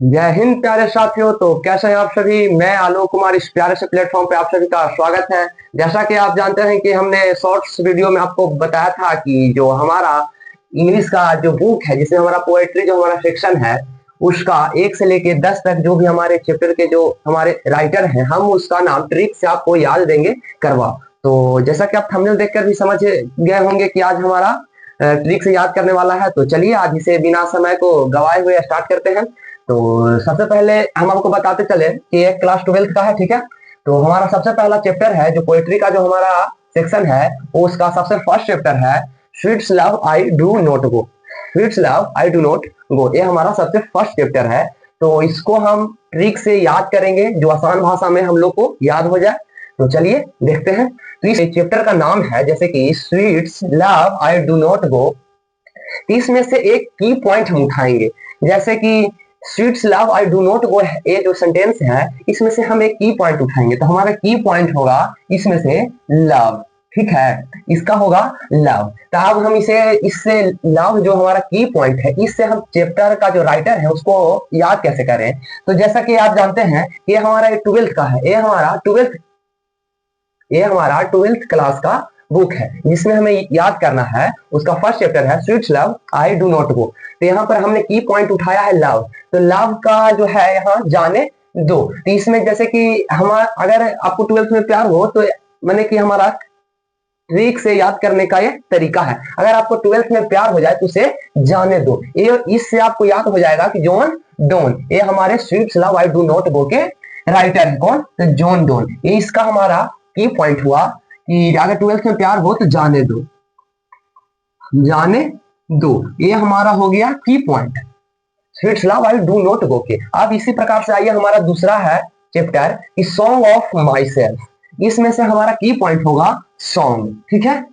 जय हिंद प्यारे साथियों। तो कैसे हैं आप सभी। मैं आलोक कुमार इस प्यारे से प्लेटफॉर्म पे आप सभी का स्वागत है। जैसा कि आप जानते हैं कि हमने शॉर्ट्स वीडियो में आपको बताया था कि जो हमारा इंग्लिश का जो बुक है, जिसमें हमारा पोएट्री जो हमारा सेक्शन है, उसका 1 से लेके 10 तक जो भी हमारे चैप्टर के जो हमारे राइटर हैं, हम उसका नाम ट्रिक से आपको याद देंगे करवा। तो जैसा कि आप थंबनेल देखकर भी समझ गए होंगे कि आज हमारा ट्रिक से याद करने वाला है। तो चलिए आज इसे बिना समय को गवाए हुए स्टार्ट करते हैं। तो सबसे पहले हम आपको बताते चले कि एक क्लास 12th का है, ठीक है। तो हमारा सबसे पहला चैप्टर है जो पोएट्री का जो हमारा सेक्शन है, वो उसका सबसे फर्स्ट चैप्टर है sweets love I do not go. Sweets love I do not go, ये हमारा सबसे फर्स्ट चैप्टर है। तो इसको हम ट्रिक से याद करेंगे जो आसान भाषा में हम लोग को याद हो जाए। तो चलिए देखते हैं। तो इस चैप्टर का नाम है जैसे कि sweets love I do not go. इसमें से एक की पॉइंट हम उठाएंगे, जैसे कि sweets love I do not go, ये जो सेंटेंस है इसमें से हम एक की पॉइंट उठाएंगे। तो हमारा की पॉइंट होगा इसमें से लव, ठीक है, इसका होगा लव। तो अब हम इसे इससे लव जो हमारा की पॉइंट है, इससे हम चैप्टर का जो राइटर है उसको याद कैसे करें। तो जैसा कि आप जानते हैं कि हमारा 12th का है, ये हमारा 12th क्लास का बुक है, जिसमें हमें याद करना है। उसका फर्स्ट चैप्टर है sweets love I do not go. तो यहाँ पर हमने की पॉइंट उठाया है लव। तो लव का जो है यहाँ जाने दो। तो इसमें जैसे कि हमारा अगर आपको 12th में प्यार हो तो मैंने कि हमारा ट्रिक से याद करने का ये तरीका है। अगर आपको 12th में प्यार हो जाए तो उसे जाने दो। ये इससे आपको याद हो जाएगा कि जॉन डोन, ये हमारे sweets love I do not go के राइटर है। कौन? तो जॉन डोन। ये इसका हमारा की पॉइंट हुआ कि अगर 12th में प्यार हो तो जाने दो, जाने दो। ये हमारा हो गया की point sweets love I do not go के। अब इसी प्रकार से आइए हमारा दूसरा है चैप्टर की सॉन्ग ऑफ माई सेल्फ। इसमें से हमारा की पॉइंट होगा सॉन्ग, ठीक है।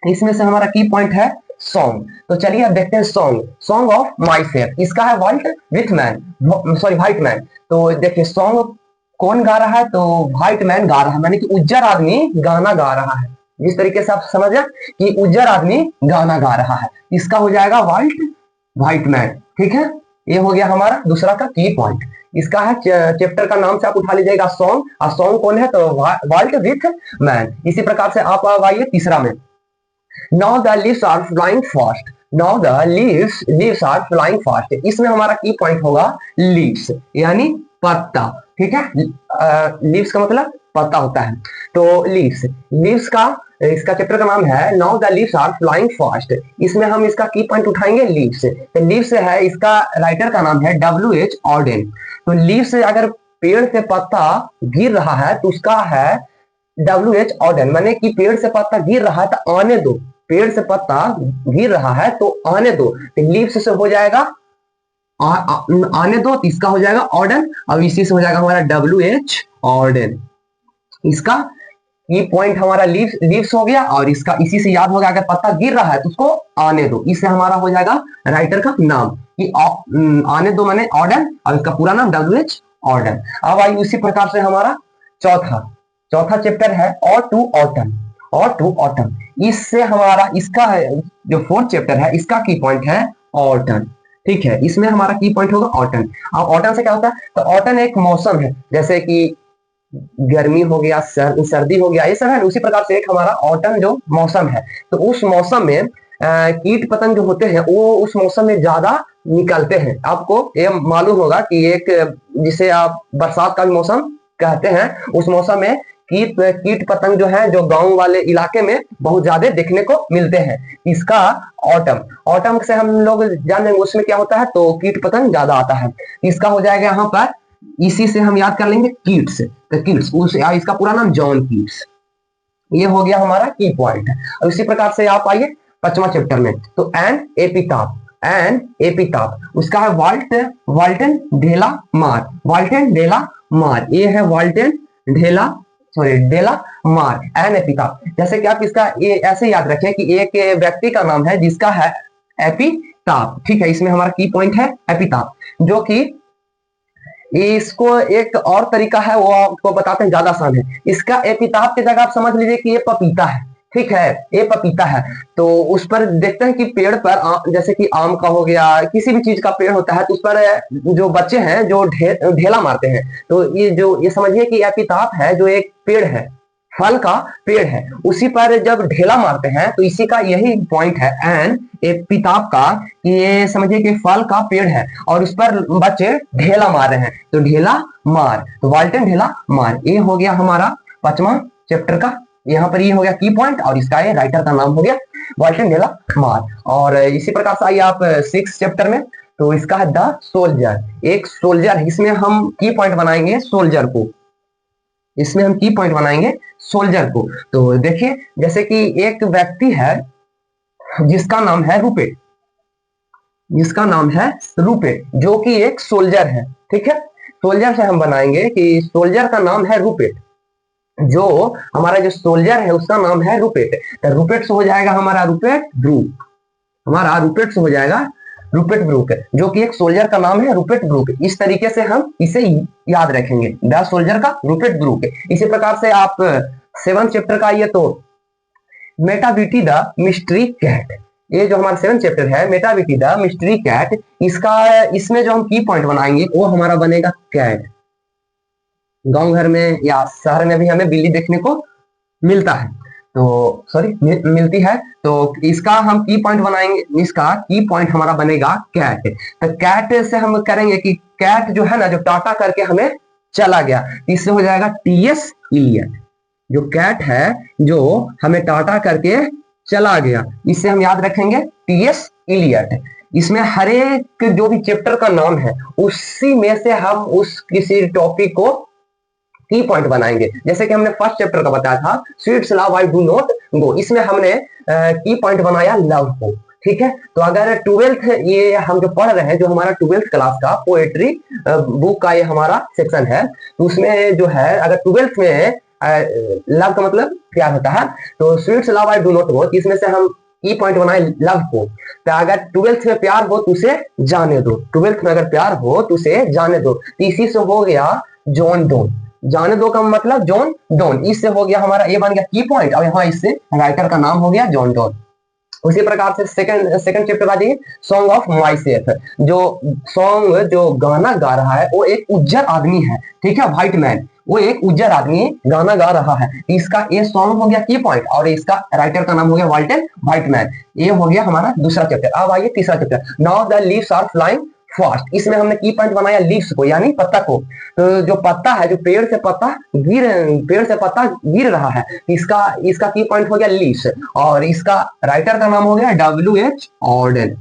इसमें से हमारा की पॉइंट है सॉन्ग। तो चलिए अब देखते हैं song, song of my self. इसका है white with man, sorry white man. तो देखिए सॉन्ग कौन गा रहा है, तो व्हाइट मैन गा रहा है, मानी कि उज्जर आदमी गाना गा रहा है। जिस तरीके से आप समझ रहे कि उज्जर आदमी गाना गा रहा है, इसका हो जाएगा व्हाइट मैन, ठीक है। ये हो गया हमारा दूसरा का की पॉइंट। इसका है चैप्टर का नाम से आप उठा लीजिएगा सॉन्ग, और सॉन्ग कौन है तो वाइट विथ मैन। इसी प्रकार से आप आइए तीसरा में, Now the leaves are flying fast. Now the leaves are flying fast. इसमें हमारा की पॉइंट होगा leaves, यानी पत्ता, ठीक है। लीव्स का मतलब पत्ता होता है। तो लीव्स का इसका चैप्टर का नाम है Now the leaves are flying fast। इसमें हम इसका की पॉइंट उठाएंगे लीव्स से। तो लीव्स है, इसका राइटर का नाम है W.H. ऑर्डेन। तो लीव्स से अगर पेड़ से पत्ता गिर रहा है तो उसका है W.H. ऑर्डेन, माने कि पेड़ से पत्ता गिर रहा है तो आने दो, पेड़ से पत्ता गिर रहा है तो आने दो। तो लीव्स से हो जाएगा आने दो, तो इसका हो जाएगा ऑर्डन। अब इसी से हो जाएगा हमारा W.H. ऑर्डन। इसका ये पॉइंट हमारा लीव्स हो गया, और इसका इसी से याद हो गया अगर पत्ता गिर रहा है तो उसको आने दो। इससे हमारा हो जाएगा राइटर का नाम कि आने दो माने ऑर्डन, और इसका पूरा नाम W.H. ऑर्डन। अब आई उसी प्रकार से हमारा चौथा चैप्टर है और टू ऑटम। इससे हमारा इसका है जो फोर्थ चैप्टर है, इसका की पॉइंट है ऑटन, ठीक है। इसमें हमारा की पॉइंट होगा ऑटन। अब ऑटन से क्या होता है, तो ऑटन एक मौसम है, जैसे कि गर्मी हो गया, सर्दी हो गया, ये सब है। उसी प्रकार से एक हमारा ऑटन जो मौसम है, तो उस मौसम में कीट पतंग जो होते हैं वो उस मौसम में ज्यादा निकलते हैं। आपको ये मालूम होगा कि एक जिसे आप बरसात का भी मौसम कहते हैं, उस मौसम में कीट पतंग जो है जो गांव वाले इलाके में बहुत ज्यादा देखने को मिलते हैं। इसका ऑटम से हम लोग जान लेंगे उसमें क्या होता है, तो कीट पतंग ज्यादा आता है। इसका हो जाएगा यहाँ पर, इसी से हम याद कर लेंगे कीट्स, तो कीट्स इसका पूरा नाम जॉन कीट्स। ये हो गया हमारा की पॉइंट। और इसी प्रकार से आप आइए पांचवा चैप्टर में, तो एन एपिताप उसका है वाल्टन ढेला मार। ये है वाल्टन डेला मार एन एपिताप। जैसे कि आप इसका ये ऐसे याद रखें कि एक व्यक्ति का नाम है जिसका है एपिताप, ठीक है। इसमें हमारा की पॉइंट है एपिताप, जो कि इसको एक और तरीका है वो आपको बताते हैं, ज्यादा आसान है। इसका एपिताप की जगह आप समझ लीजिए कि ये पपीता है, ठीक है, ये पपीता है। तो उस पर देखते हैं कि पेड़ पर जैसे कि आम का हो गया, किसी भी चीज का पेड़ होता है, तो उस पर जो बच्चे हैं जो ढेला मारते हैं। तो ये समझिए कि एपिताप है जो एक पेड़ है, फल का पेड़ है, उसी पर जब ढेला मारते हैं तो इसी का यही पॉइंट है एन एपिताप का, कि ये समझिए कि फल का पेड़ है और उस पर बच्चे ढेला मार रहे हैं, तो ढेला मार, तो वाल्टन ढेला मार। ये हो गया हमारा 5वां चैप्टर का, यहाँ पर ये हो गया की पॉइंट, और इसका ये राइटर का नाम हो गया वाल्टन ढेला मार। और इसी प्रकार से आइए आप 6 चैप्टर में, तो इसका है द सोल्जर, एक सोल्जर, इसमें हम की पॉइंट बनाएंगे सोल्जर को, इसमें हम की पॉइंट बनाएंगे सोल्जर को। तो देखिए जैसे कि एक व्यक्ति है जिसका नाम है रुपेट, जिसका नाम है रुपेट, जो कि एक सोल्जर है, ठीक है। सोल्जर से हम बनाएंगे कि सोल्जर का नाम है रुपेट, जो हमारा जो सोल्जर है उसका नाम है रुपेट, तो रुपेट से हो जाएगा हमारा रुपेट ब्रूक, हमारा रुपेट से हो जाएगा रुपेट ब्रूक, जो कि एक सोल्जर का नाम है रुपेट ब्रूक। इस तरीके से हम इसे याद रखेंगे, द सोल्जर का रुपेट ब्रूक। इसी प्रकार से आप 7 चैप्टर का आइए तो मेटाविटी द मिस्ट्री कैट, ये जो हमारा 7 चैप्टर है मेटाविटी द मिस्ट्री कैट, इसमें जो हम की पॉइंट बनाएंगे वो हमारा बनेगा कैट। गांव घर में या शहर में भी हमें बिल्ली देखने को मिलता है, तो सॉरी मिलती है, तो इसका हम की पॉइंट बनाएंगे, इसका की पॉइंट हमारा बनेगा कैट। तो कैट से हम करेंगे कि कैट जो है ना, जो टाटा करके हमें चला गया, इससे हो जाएगा टीएस इलियट, जो कैट है जो हमें टाटा करके चला गया, इससे हम याद रखेंगे टीएस इलियट। इसमें हर एक जो भी चैप्टर का नाम है उसी में से हम उस किसी टॉपिक को की पॉइंट बनाएंगे। जैसे कि हमने फर्स्ट चैप्टर का बताया था sweets love I do not go, इसमें हमने की पॉइंट बनाया लव को, ठीक है। तो अगर 12th ये हम जो पढ़ रहे हैं, जो हमारा 12th क्लास का पोएट्री बुक का ये हमारा सेक्शन है, तो उसमें जो है अगर 12th में लव का मतलब प्यार होता है, तो sweets love I do not go, इसमें से हम की पॉइंट बनाए लव को। तो अगर 12th में प्यार हो तो उसे जाने दो, 12th में अगर प्यार हो तो उसे जाने दो, तो इसी से हो गया जॉन डोन, जाने दो का मतलब जॉन डोन, इससे हो गया हमारा ये बन गया की पॉइंट, और यहाँ इससे राइटर का नाम हो गया जॉन डोन। उसी प्रकार से सेकंड चैप्टर आ जाइए, सॉन्ग ऑफ माई सेल्फ, जो सॉन्ग जो गाना गा रहा है वो एक उज्जर आदमी है, ठीक है, व्हाइट मैन, वो एक उज्जर आदमी गाना गा रहा है, इसका ये सॉन्ग हो गया की पॉइंट, और इसका राइटर का नाम हो गया वाल्टन व्हाइट मैन। ये हो गया हमारा दूसरा चैप्टर। अब आइए तीसरा chapter, now the leaves are flying fast, इसमें हमने की पॉइंट बनाया लीव्स को, यानी पत्ता को। तो जो पत्ता है, जो पेड़ से पत्ता गिर रहा है, इसका की पॉइंट हो गया लीव्स, और इसका राइटर का नाम हो गया W.H. ऑर्डन।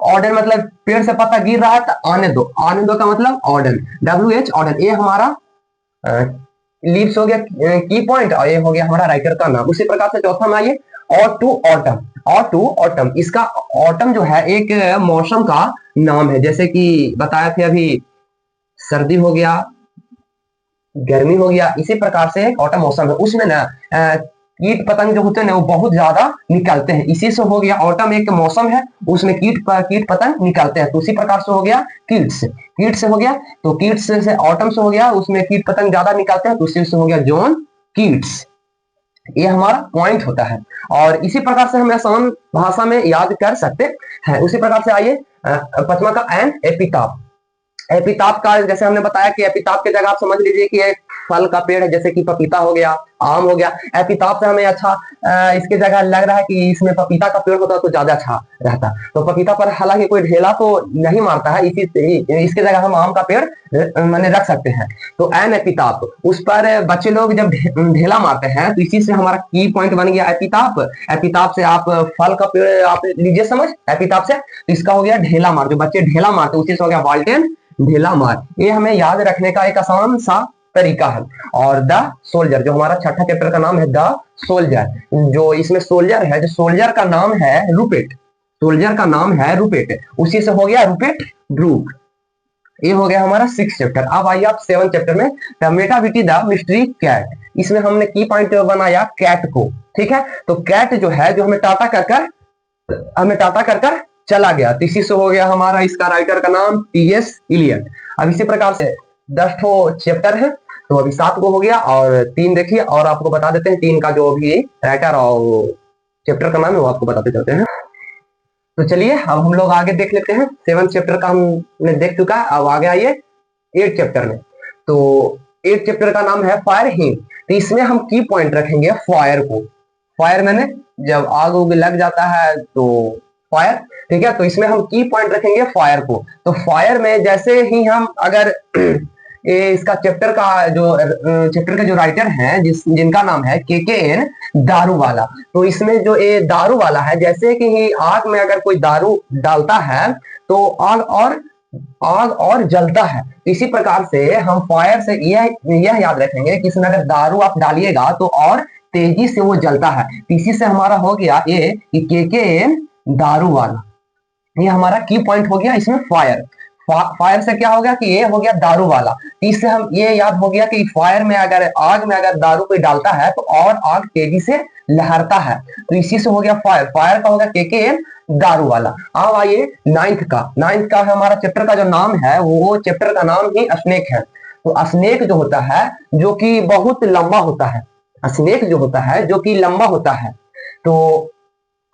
ऑर्डन मतलब पेड़ से पत्ता गिर रहा है तो आने दो, आने दो का मतलब ऑर्डन, W.H. ऑर्डन। ये हमारा लीव्स हो गया की पॉइंट, और ये हो गया हमारा राइटर का नाम। उसी प्रकार से चौथा में आइए और टू ऑटम, और टू ऑटम, इसका ऑटम जो है एक मौसम का नाम है, जैसे कि बताया थे अभी सर्दी हो गया, गर्मी हो गया, इसी प्रकार से एक ऑटम मौसम है, उसमें ना कीट पतंग जो होते हैं ना वो बहुत ज्यादा निकलते हैं, इसी से हो गया ऑटम एक मौसम है, उसमें कीट पतंग निकलते हैं, तो उसी प्रकार से हो गया कीट से हो गया, तो कीट से ऑटम से हो गया, उसमें कीट पतंग ज्यादा निकलते हैं, तो उसी से हो गया जॉन कीट्स। ये हमारा पॉइंट होता है, और इसी प्रकार से हम आसान भाषा में याद कर सकते हैं। उसी प्रकार से आइए 5वां का एन एपिताप। एपिताप का जैसे हमने बताया कि एपिताप की जगह आप समझ लीजिए कि एक फल का पेड़ है, जैसे कि पपीता हो गया, आम हो गया। एपिताप से हमें अच्छा इसके जगह लग रहा है कि इसमें पपीता का पेड़ होता तो ज्यादा अच्छा रहता, तो पपीता पर हालांकि कोई ढेला तो नहीं मारता है, इसके जगह हम आम का पेड़ मैंने रख सकते हैं। तो एन एपिताप, उस पर बच्चे लोग जब ढेला मारते हैं, तो इसी से हमारा की पॉइंट बन गया एपिताप। एपिताप से आप फल का पेड़ आप लीजिए समझ, एपिताप से, तो इसका हो गया ढेला मार, जो बच्चे ढेला मारते उसी से हो गया वाल्टन ढेला मार। ये हमें याद रखने का एक आसान सा तरीका है। और द सोल्जर, जो हमारा छठा चैप्टर का नाम है द सोल्जर, जो इसमें सोल्जर है, जो सोल्जर का नाम है रुपेट, सोल्जर का नाम है रुपेट, उसी से हो गया रुपेट ब्रूक। ये हो गया हमारा 6 चैप्टर। अब आइए आप 7 चैप्टर में, मेटाविटी द मिस्ट्री कैट, इसमें हमने की पॉइंट बनाया कैट को, ठीक है। तो कैट जो है, जो हमें टाटा कर चला गया, तो इसी से हो गया हमारा इसका राइटर का नाम टीएस इलियट। अब इसी प्रकार से 10 चैप्टर है, तो अभी 7 को हो गया और 3 देखिए, और आपको बता देते हैं 3 का जो अभी राइटर और चैप्टर का नाम है वो आपको बताते चलते हैं। तो चलिए अब हम लोग आगे देख लेते हैं। 7 चैप्टर का हमने देख चुका है, अब आगे आइए 8 चैप्टर में। तो 8 चैप्टर का नाम है फायर हिम। तो इसमें हम की पॉइंट रखेंगे फायर को। फायर मैंने जब आग उग लग जाता है तो फायर, ठीक है। तो इसमें हम की पॉइंट रखेंगे फायर को। तो फायर में जैसे ही हम अगर इसका चैप्टर का जो राइटर है जिनका नाम है के दारू वाला, तो इसमें जो ये दारू वाला है, जैसे कि ही आग में अगर कोई दारू डालता है तो आग और जलता है। इसी प्रकार से हम फायर से यह याद रखेंगे कि इसमें अगर दारू आप डालिएगा तो और तेजी से वो जलता है। इसी से हमारा हो गया ये के दारू वाला, ये हमारा की पॉइंट हो गया इसमें फायर। फायर से क्या हो गया कि ये हो गया दारू वाला। इससे हम ये याद हो गया कि फायर में अगर आग में अगर दारू कोई डालता है तो और आग तेजी से लहरता है। तो इसी से हो गया फायर। फायर का हो गया के दारू वाला। अब आइए 9th का हमारा चैप्टर का जो नाम है वो चैप्टर का नाम ही स्नेक है। तो स्नेक जो होता है जो कि बहुत लंबा होता है, स्नेक जो होता है जो कि लंबा होता है, तो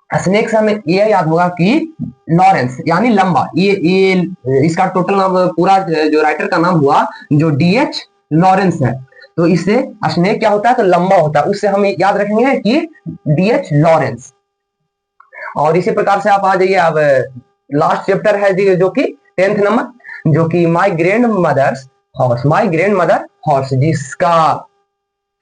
स्नेक से हमें यह याद होगा कि लॉरेंस यानी लंबा। ये इसका टोटल नाम पूरा जो राइटर का नाम हुआ जो DH लॉरेंस है। तो इससे स्नेक क्या होता है तो लंबा होता है, उससे हम याद रखेंगे कि DH लॉरेंस। और इसी प्रकार से आप आ जाइए अब लास्ट चैप्टर है जो कि 10th नंबर, जो कि माई ग्रैंड मदर हॉर्स, जिसका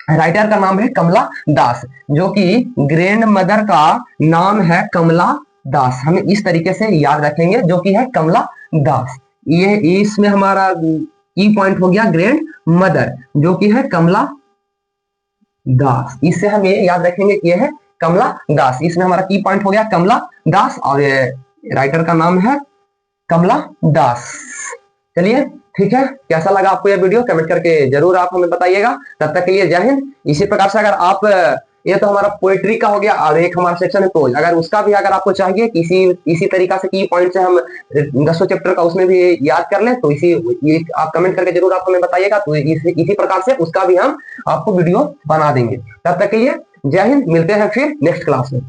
राइटर का नाम है कमला दास, जो कि ग्रैंड मदर का नाम है कमला दास। हमें इस तरीके से याद रखेंगे जो कि है कमला दास। ये इसमें हमारा की पॉइंट हो गया ग्रैंड मदर जो कि है कमला दास। इससे हम ये याद रखेंगे कि यह है कमला दास। इसमें हमारा की पॉइंट हो गया कमला दास और ये राइटर का नाम है कमला दास। चलिए ठीक है, कैसा लगा आपको यह वीडियो कमेंट करके जरूर आप हमें बताइएगा। तब तक के लिए जय हिंद। इसी प्रकार से अगर आप ये तो हमारा पोएट्री का हो गया और एक हमारा सेक्शन है पोज, अगर उसका भी अगर आपको चाहिए कि इसी तरीका से की पॉइंट से हम 10 चैप्टर का उसमें भी याद कर लें तो इसी आप कमेंट करके जरूर आप हमें बताइएगा। तो इसी प्रकार से उसका भी हम आपको वीडियो बना देंगे। तब तक के लिए जय हिंद, मिलते हैं फिर नेक्स्ट क्लास में।